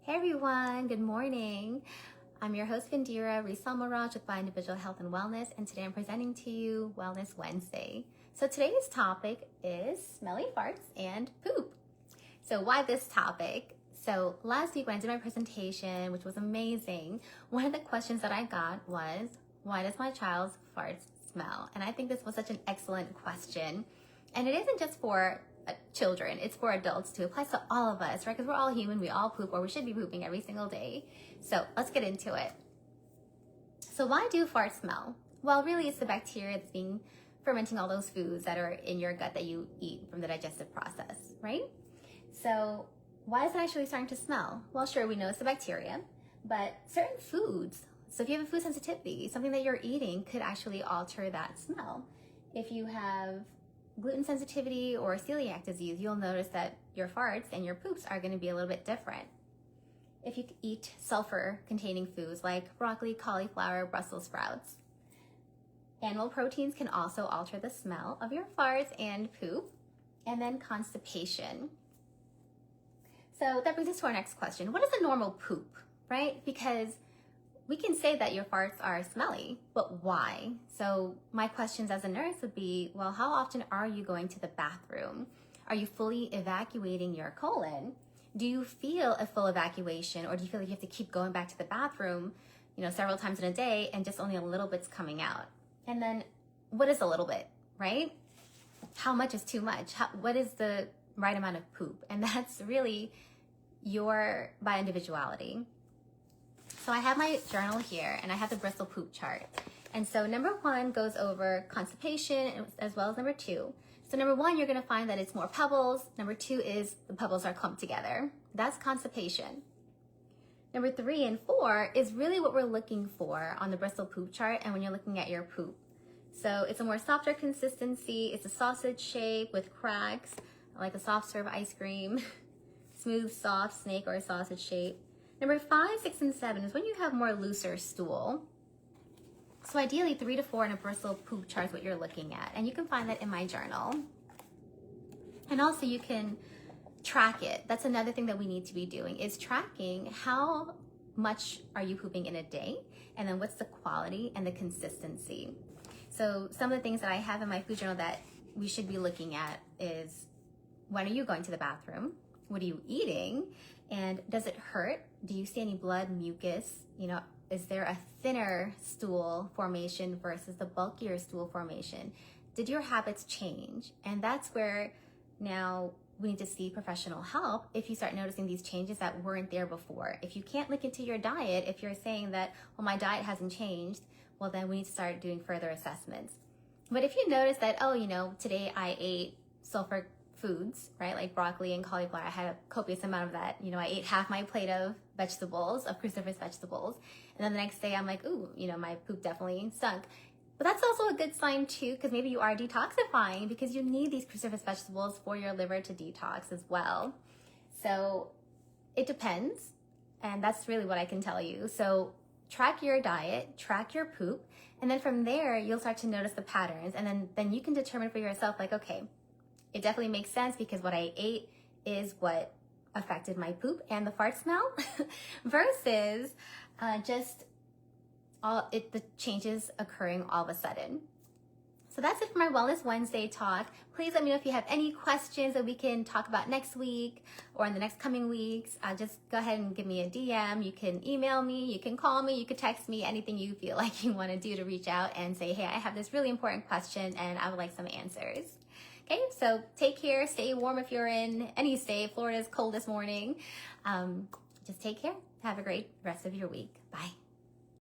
Hey everyone, good morning. I'm your host Vindira Risalmaraj with My Individual Health and Wellness, and today I'm presenting to you Wellness Wednesday. So today's topic is smelly farts and poop. So why this topic? So last week when I did my presentation, which was amazing, one of the questions that I got was, why does my child's farts smell? And I think this was such an excellent question. And it isn't just for children, it's for adults too. It applies to all of us, right? Because we're all human, we all poop, or we should be pooping every single day. So let's get into it. So why do farts smell? Well, really it's the bacteria that's fermenting all those foods that are in your gut that you eat from the digestive process, right? So why is it actually starting to smell? Well, sure, we know it's the bacteria, but certain foods, so if you have a food sensitivity, something that you're eating could actually alter that smell. If you have gluten sensitivity or celiac disease, you'll notice that your farts and your poops are going to be a little bit different. If you eat sulfur-containing foods like broccoli, cauliflower, Brussels sprouts. Animal proteins can also alter the smell of your farts and poop. And then constipation. So that brings us to our next question. What is a normal poop, right? Because we can say that your farts are smelly, but why? So my questions as a nurse would be, well, how often are you going to the bathroom? Are you fully evacuating your colon? Do you feel a full evacuation, or do you feel like you have to keep going back to the bathroom, several times in a day and just only a little bit's coming out? And then what is a little bit, right? How much is too much? What is the right amount of poop? And that's really by individuality. So I have my journal here and I have the Bristol poop chart. And so number 1 goes over constipation as well as number 2. So number 1, you're going to find that it's more pebbles. Number 2 is the pebbles are clumped together. That's constipation. Number 3 and 4 is really what we're looking for on the Bristol poop chart and when you're looking at your poop. So it's a more softer consistency. It's a sausage shape with cracks, like a soft serve ice cream, smooth, soft snake or a sausage shape. Number 5, 6, and 7 is when you have more looser stool. So ideally 3 to 4 in a Bristol poop chart is what you're looking at. And you can find that in my journal. And also you can track it. That's another thing that we need to be doing is tracking how much are you pooping in a day, and then what's the quality and the consistency. So some of the things that I have in my food journal that we should be looking at is, when are you going to the bathroom? What are you eating? And does it hurt? Do you see any blood, mucus? Is there a thinner stool formation versus the bulkier stool formation? Did your habits change? And that's where now we need to seek professional help if you start noticing these changes that weren't there before. If you can't look into your diet, if you're saying that, well, my diet hasn't changed, well, then we need to start doing further assessments. But if you notice that, today I ate sulfur foods, right? Like broccoli and cauliflower. I had a copious amount of that. I ate half my plate of vegetables, of cruciferous vegetables. And then the next day I'm like, ooh, my poop definitely stunk. But that's also a good sign too, because maybe you are detoxifying because you need these cruciferous vegetables for your liver to detox as well. So it depends. And that's really what I can tell you. So track your diet, track your poop. And then from there, you'll start to notice the patterns. And then you can determine for yourself, like, okay, it definitely makes sense because what I ate is what affected my poop and the fart smell versus the changes occurring all of a sudden. So that's it for my Wellness Wednesday talk. Please let me know if you have any questions that we can talk about next week or in the next coming weeks. Just go ahead and give me a DM. You can email me, you can call me, you could text me, anything you feel like you want to do to reach out and say, hey, I have this really important question and I would like some answers. Okay, so take care, stay warm if you're in any state. Florida's cold this morning. Just take care. Have a great rest of your week. Bye.